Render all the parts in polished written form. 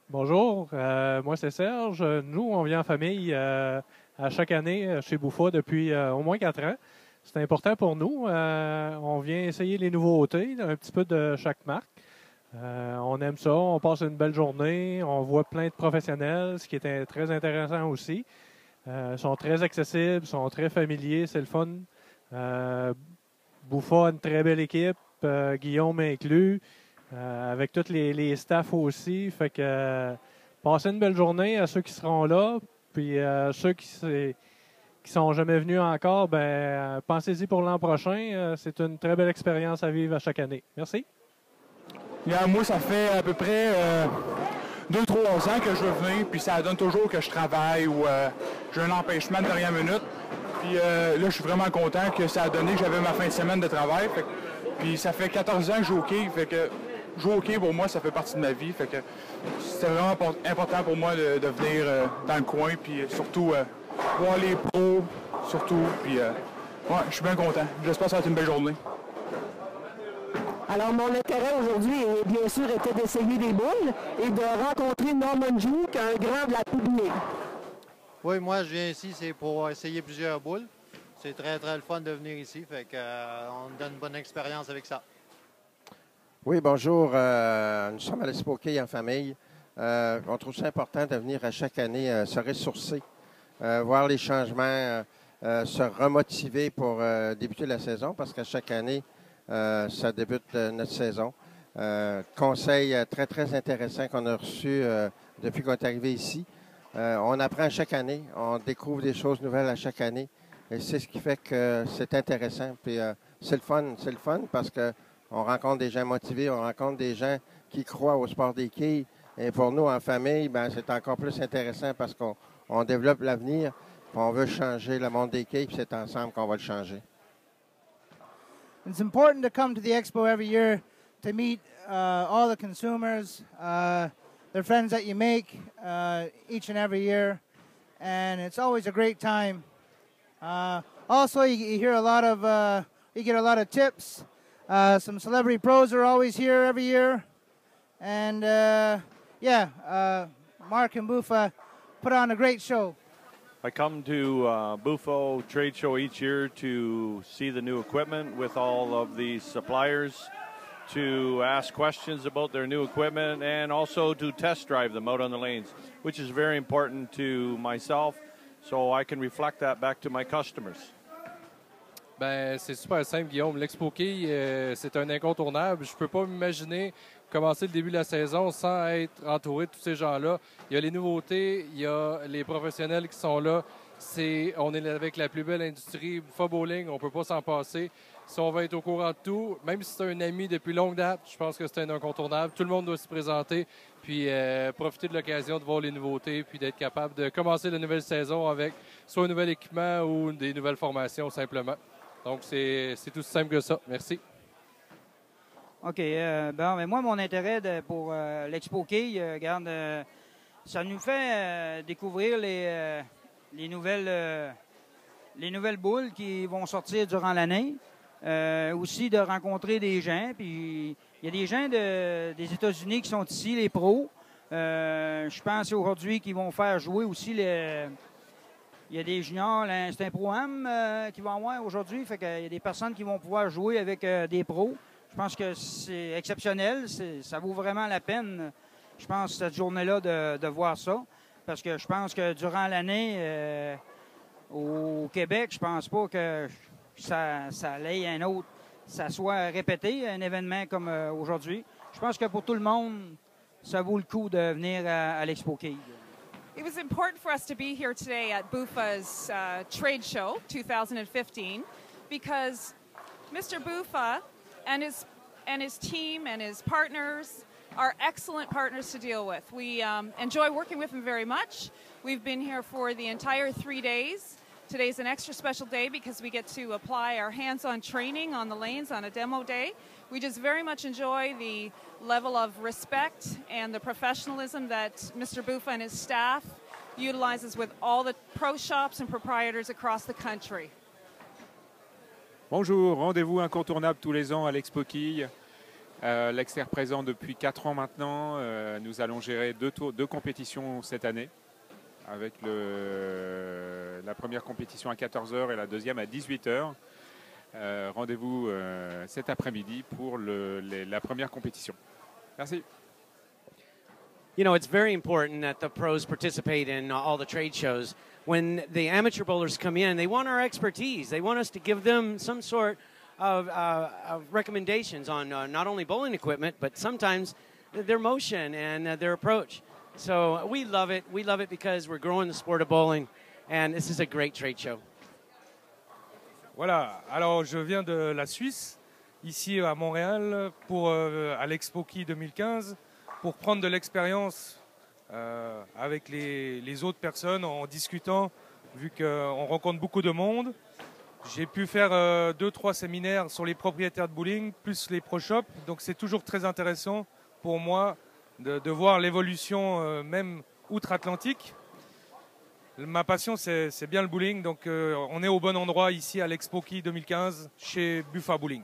Bonjour, moi c'est Serge. Nous, on vient en famille à chaque année chez Bouffa depuis au moins 4 ans. C'est important pour nous. On vient essayer les nouveautés, un petit peu de chaque marque. On aime ça, on passe une belle journée, on voit plein de professionnels, ce qui est très intéressant aussi. Ils sont très accessibles, sont très familiers, c'est le fun. Bouffa a une très belle équipe, Guillaume inclus. Avec tous les staffs aussi. Fait que passez une belle journée à ceux qui seront là. Puis ceux qui sont jamais venus encore, ben pensez-y pour l'an prochain. C'est une très belle expérience à vivre à chaque année. Merci. Moi, ça fait à peu près 2-3 ans que je veux venir, puis ça donne toujours que je travaille ou j'ai un empêchement de dernière minute. Puis là, je suis vraiment content que ça a donné que j'avais ma fin de semaine de travail. Puis ça fait 14 ans que je joue au hockey, fait que jouer au hockey, pour moi, ça fait partie de ma vie. Fait que c'était vraiment important pour moi de venir dans le coin, puis surtout voir les pros, surtout. Puis ouais, je suis bien content. J'espère que ça va être une belle journée. Alors, mon intérêt aujourd'hui, bien sûr, était d'essayer des boules et de rencontrer Norman Juke, un grand de la poubelle. Oui, moi, je viens ici, c'est pour essayer plusieurs boules. C'est très, très le fun de venir ici. Fait que, on donne une bonne expérience avec ça. Oui, bonjour. Nous sommes à l'Expo-Quai en famille. On trouve ça important de venir à chaque année se ressourcer, voir les changements, se remotiver pour débuter la saison parce qu'à chaque année, ça débute notre saison. Conseils très, très intéressants qu'on a reçus depuis qu'on est arrivé ici. On apprend à chaque année, on découvre des choses nouvelles à chaque année et c'est ce qui fait que c'est intéressant. Puis c'est le fun parce que on rencontre des gens motivés, on rencontre des gens qui croient au sport des quilles. Et pour nous, en famille, ben, c'est encore plus intéressant parce qu'on développe l'avenir, on veut changer le monde des quilles, puis c'est ensemble qu'on va le changer. It's important to come to the expo every year to meet all the consumers, the friends that you make each and every year, and it's always a great time. Also, you hear a lot of, you get a lot of tips. Some celebrity pros are always here every year. And, Mark and Buffa put on a great show. I come to Bufo Trade Show each year to see the new equipment with all of the suppliers, to ask questions about their new equipment, and also to test drive them out on the lanes, which is very important to myself, so I can reflect that back to my customers. Ben, c'est super simple, Guillaume. L'Expo Quai, c'est un incontournable. Je ne peux pas m'imaginer commencer le début de la saison sans être entouré de tous ces gens-là. Il y a les nouveautés, il y a les professionnels qui sont là. On est avec la plus belle industrie, Buffa Bowling, on ne peut pas s'en passer. Si on va être au courant de tout, même si c'est un ami depuis longue date, je pense que c'est un incontournable. Tout le monde doit se présenter, puis profiter de l'occasion de voir les nouveautés, puis d'être capable de commencer la nouvelle saison avec soit un nouvel équipement ou des nouvelles formations simplement. Donc, c'est tout simple que ça. Merci. OK. Mais moi, mon intérêt pour l'Expo Quai, regarde, ça nous fait découvrir les nouvelles boules qui vont sortir durant l'année. Aussi de rencontrer des gens. Puis, il y a des gens des États-Unis qui sont ici, les pros. Je pense aujourd'hui qu'ils vont faire jouer aussi il y a des juniors, c'est un pro-am qui va avoir aujourd'hui. Fait qu'il y a des personnes qui vont pouvoir jouer avec des pros. Je pense que c'est exceptionnel. Ça vaut vraiment la peine, je pense, cette journée-là de voir ça. Parce que je pense que durant l'année, au Québec, je pense pas que ça aille ça soit répété, un événement comme aujourd'hui. Je pense que pour tout le monde, ça vaut le coup de venir à l'Expo Quai. It was important for us to be here today at Buffa's trade show 2015 because Mr. Buffa and his team and his partners are excellent partners to deal with. We enjoy working with him very much. We've been here for the entire 3 days. Today's an extra special day because we get to apply our hands-on training on the lanes on a demo day. We just very much enjoy the level of respect and the professionalism that Mr. Buffa and his staff utilizes with all the pro shops and proprietors across the country. Bonjour, rendez-vous incontournable tous les ans à l'Expo Quai. L'extérieur présent depuis 4 ans maintenant. Nous allons gérer deux compétitions cette année, avec la première compétition à 14h et la deuxième à 18h. Rendez-vous cet après-midi pour la première compétition. Merci. You know, it's very important that the pros participate in all the trade shows. When the amateur bowlers come in, they want our expertise. They want us to give them some sort of recommendations on not only bowling equipment, but sometimes their motion and their approach. So we love it. We love it because we're growing the sport of bowling, and this is a great trade show. Voilà, alors je viens de la Suisse, ici à Montréal, à l'Expo Key 2015, pour prendre de l'expérience avec les autres personnes en discutant, vu qu'on rencontre beaucoup de monde. J'ai pu faire 2-3 séminaires sur les propriétaires de bowling, plus les pro shops, donc c'est toujours très intéressant pour moi de voir l'évolution même outre-Atlantique. Ma passion, c'est bien le bowling, donc on est au bon endroit ici à l'Expo Key 2015 chez Buffa Bowling.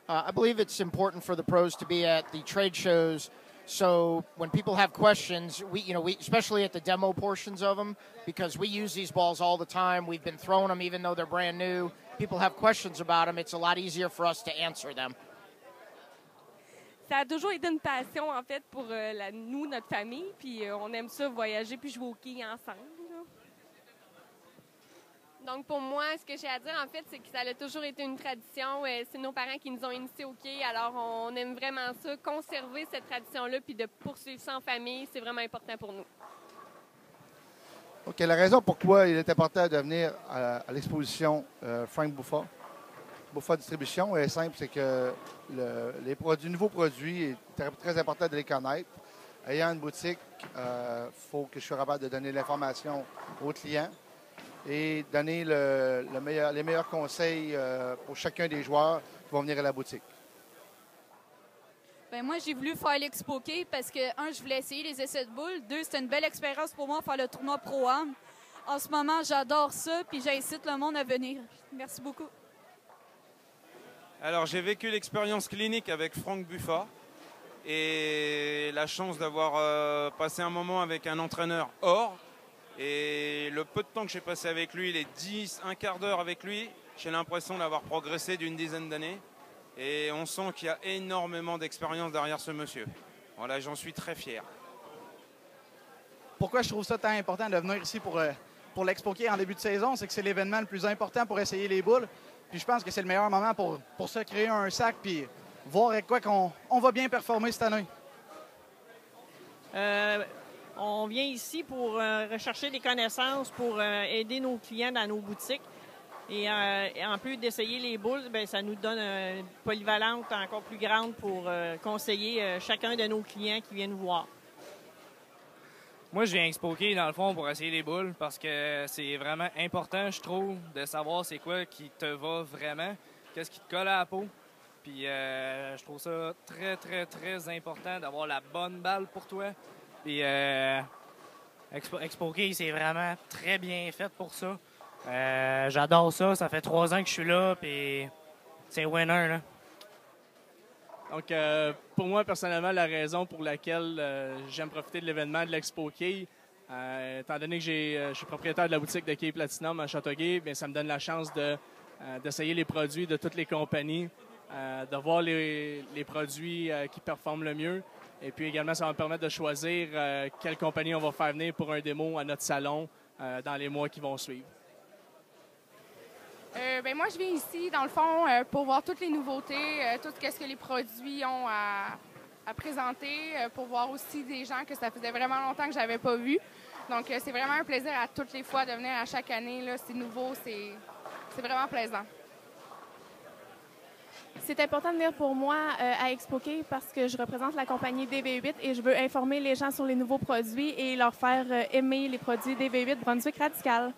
I believe it's important for the pros to be at the trade shows, so when people have questions, we especially at the demo portions of them, because we use these balls all the time. We've been throwing them even though they're brand new. People have questions about them. It's a lot easier for us to answer them. Ça a toujours été une passion, en fait, pour nous, notre famille. Puis on aime ça, voyager puis jouer au quai ensemble. Là. Donc, pour moi, ce que j'ai à dire, en fait, c'est que ça a toujours été une tradition. C'est nos parents qui nous ont initiés au quai. Alors, on aime vraiment ça, conserver cette tradition-là puis de poursuivre ça en famille. C'est vraiment important pour nous. OK. La raison pourquoi il est important de venir à l'exposition Frank Buffa, Buffa Distribution, est simple, c'est que les nouveaux produits, est très important de les connaître. Ayant une boutique, il faut que je sois capable de donner l'information aux clients et donner les meilleurs conseils pour chacun des joueurs qui vont venir à la boutique. Bien, moi, j'ai voulu faire l'Expo Key parce que, un, je voulais essayer les essais de boules. Deux, c'était une belle expérience pour moi de faire le tournoi Pro-Am. En ce moment, j'adore ça, puis j'incite le monde à venir. Merci beaucoup. Alors, j'ai vécu l'expérience clinique avec Frank Buffa et la chance d'avoir passé un moment avec un entraîneur hors. Et le peu de temps que j'ai passé avec lui, un quart d'heure avec lui, j'ai l'impression d'avoir progressé d'une dizaine d'années. Et on sent qu'il y a énormément d'expérience derrière ce monsieur. Voilà, j'en suis très fier. Pourquoi je trouve ça tant important de venir ici pour l'Expo Key en début de saison, c'est que c'est l'événement le plus important pour essayer les boules. Puis je pense que c'est le meilleur moment pour se créer un sac puis voir avec quoi on va bien performer cette année. On vient ici pour rechercher des connaissances, pour aider nos clients dans nos boutiques. Et en plus d'essayer les boules, bien, ça nous donne une polyvalente encore plus grande pour conseiller chacun de nos clients qui viennent nous voir. Moi, je viens Expo Key, dans le fond, pour essayer les boules parce que c'est vraiment important, je trouve, de savoir c'est quoi qui te va vraiment, qu'est-ce qui te colle à la peau. Puis je trouve ça très, très, très important d'avoir la bonne balle pour toi. Puis Expo Key, c'est vraiment très bien fait pour ça. J'adore ça. Ça fait 3 ans que je suis là, puis c'est winner, là. Donc, pour moi, personnellement, la raison pour laquelle j'aime profiter de l'événement de l'Expo Key, étant donné que je suis propriétaire de la boutique de Key Platinum à Châteauguay, bien, ça me donne la chance d'essayer les produits de toutes les compagnies, de voir les produits qui performent le mieux. Et puis également, ça va me permettre de choisir quelle compagnie on va faire venir pour un démo à notre salon dans les mois qui vont suivre. Ben moi, je viens ici, dans le fond, pour voir toutes les nouveautés, tout ce que les produits ont à présenter, pour voir aussi des gens que ça faisait vraiment longtemps que je n'avais pas vu. Donc, c'est vraiment un plaisir à toutes les fois de venir à chaque année. Là, c'est nouveau, c'est vraiment plaisant. C'est important de venir pour moi à Expo Key parce que je représente la compagnie DV8 et je veux informer les gens sur les nouveaux produits et leur faire aimer les produits DV8 Brunswick Radical.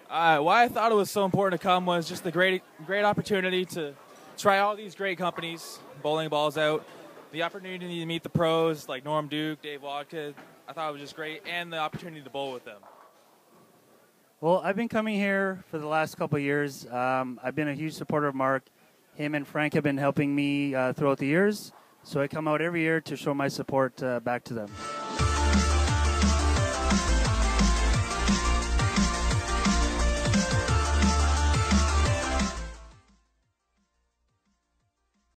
Why I thought it was so important to come was just the great opportunity to try all these great companies, bowling balls out, the opportunity to meet the pros like Norm Duke, Dave Wadka. I thought it was just great, and the opportunity to bowl with them. Well, I've been coming here for the last couple of years. I've been a huge supporter of Mark. him and Frank have been helping me throughout the years. So I come out every year to show my support back to them.